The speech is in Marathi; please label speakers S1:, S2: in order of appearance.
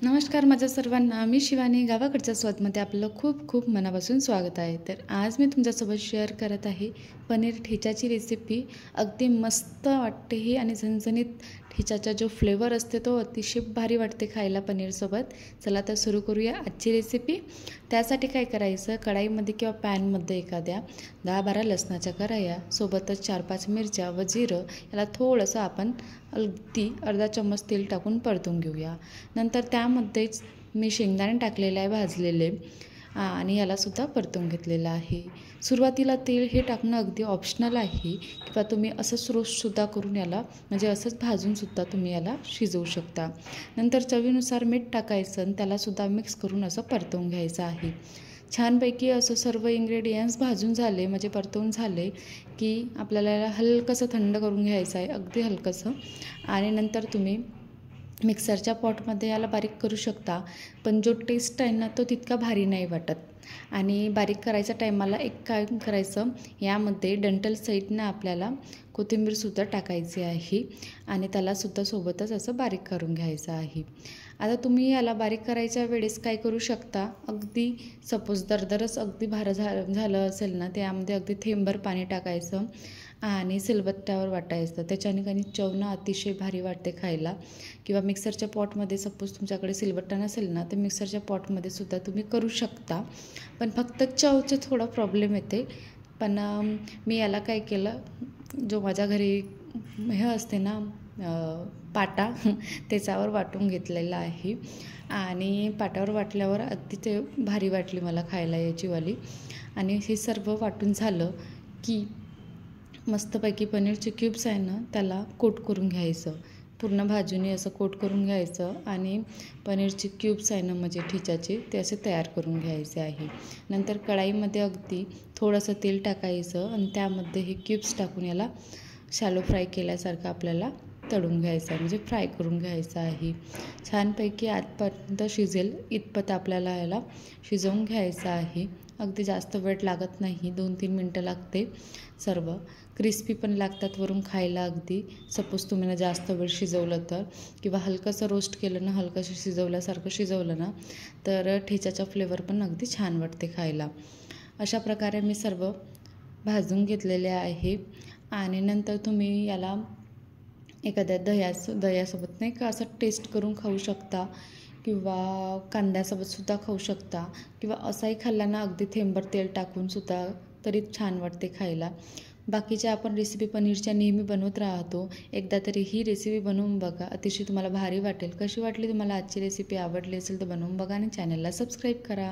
S1: नमस्कार माझ्या सर्वांना, मी शिवानी. गावाकडच्या स्वादमध्ये आपलं खूप खूप मनापासून स्वागत आहे. तर आज मी तुमच्यासोबत शेअर करत आहे पनीर ठेचाची रेसिपी. अगदी मस्त वाटते ही आणि झणझणीत ठेचाचा जो फ्लेवर असते तो अतिशय भारी वाटते खायला पनीरसोबत. चला तर सुरू करूया आजची रेसिपी. त्यासाठी काय करायचं, कढाईमध्ये किंवा पॅनमध्ये एखाद्या 10-12 लसणाच्या कढया, सोबतच 4-5 मिरच्या व जिरं याला थोडंसं आपण अगदी अर्धा चम्मच तेल टाकून परतून घेऊया. नंतर त्यामध्येच मी शेंगदाणे टाकलेले आहे भाजलेले, आणि यालासुद्धा परतून घेतलेलं आहे. सुरुवातीला तेल हे टाकणं अगदी ऑप्शनल आहे, किंवा तुम्ही असंच रोस्टसुद्धा करून याला म्हणजे असंच भाजूनसुद्धा तुम्ही याला शिजवू शकता. नंतर चवीनुसार मीठ टाकायचं आणि त्यालासुद्धा मिक्स करून असं परतवून घ्यायचं आहे. छानपैकी असं सर्व इन्ग्रेडियंट्स भाजून झाले म्हणजे परतवून झाले की आपल्याला याला हलकंसं थंड करून घ्यायचं आहे, अगदी हलकंसं. आणि नंतर तुम्ही मिक्सरच्या पॉटमध्ये याला बारीक करू शकता, पण जो टेस्ट आहे ना तो तितका भारी नाही वाटत. आणि बारीक करायच्या टायमाला एक काय करायचं, यामध्ये डंटल साईडनं आपल्याला कोथिंबीरसुद्धा टाकायची आहे आणि त्यालासुद्धा सोबतच असं बारीक करून घ्यायचं आहे. आता तुम्ही याला बारीक करायच्या वेळेस काय करू शकता, अगदी सपोज दरदरच अगदी झालं असेल ना, त्यामध्ये अगदी थेंबभर पाणी टाकायचं आणि सिलबत्त्यावर वाटायचं. त्याच्याने काही चव अतिशय भारी वाटते खायला. किंवा मिक्सरच्या पॉटमध्ये सपोज तुमच्याकडे सिलबट्टा नसेल ना, तर मिक्सरच्या पॉटमध्ये सुद्धा तुम्ही करू शकता, पण फक्त चवचे थोडा प्रॉब्लेम येते. पण मी याला काय केलं, जो माझ्या घरी हे असते ना पाटा त्याच्यावर वाटून घेतलेला आहे. आणि पाटावर वाटल्यावर अगदी ते भारी वाटली मला खायला याचीवाली. आणि हे सर्व वाटून झालं की मस्तपैकी पनीरचे क्यूब्स आहे ना त्याला कोट करून घ्यायचं, पूर्ण भाजूने असं कोट करून घ्यायचं. आणि पनीरचे क्यूब्स आहे ना म्हणजे ठेचाचे, ते असे तयार करून घ्यायचे आहे. नंतर कढाईमध्ये अगदी थोडंसं तेल टाकायचं आणि त्यामध्ये हे क्यूब्स टाकून याला शॅलो फ्राय केल्यासारखं आपल्याला तळून घ्यायचं आहे, म्हणजे फ्राय करून घ्यायचं आहे. छानपैकी आतपर्यंत शिजेल इतपत आपल्याला याला शिजवून घ्यायचं आहे. अगदी जास्त वेळ लागत नाही, 2-3 मिनटं लागते. सर्व क्रिस्पी पण लागतात वरून खायला. अगदी सपोज तुम्ही ना जास्त वेळ शिजवलं तर, किंवा हलकंसं रोस्ट केलं ना, हलकंसं शिजवल्यासारखं शिजवलं ना, तर ठेचाचा फ्लेवर पण अगदी छान वाटते खायला. अशा प्रकारे मी सर्व भाजून घेतलेले आहे. आणि नंतर तुम्ही याला एखाद्या दह्यासोबत नाही का असं टेस्ट करून खाऊ शकता, किंवा कांद्यासोबतसुद्धा खाऊ शकता, किंवा असाही खाल्ला ना अगदी थेंबभर तेल टाकूनसुद्धा तरी छान वाटते खायला. बाकीच्या आपण रेसिपी पनीरच्या नेहमी बनवत राहतो, एकदा तरी ही रेसिपी बनवून बघा, अतिशय तुम्हाला भारी वाटेल. कशी वाटली तुम्हाला आजची रेसिपी? आवडली असेल तर बनवून बघा आणि चॅनलला सबस्क्राईब करा.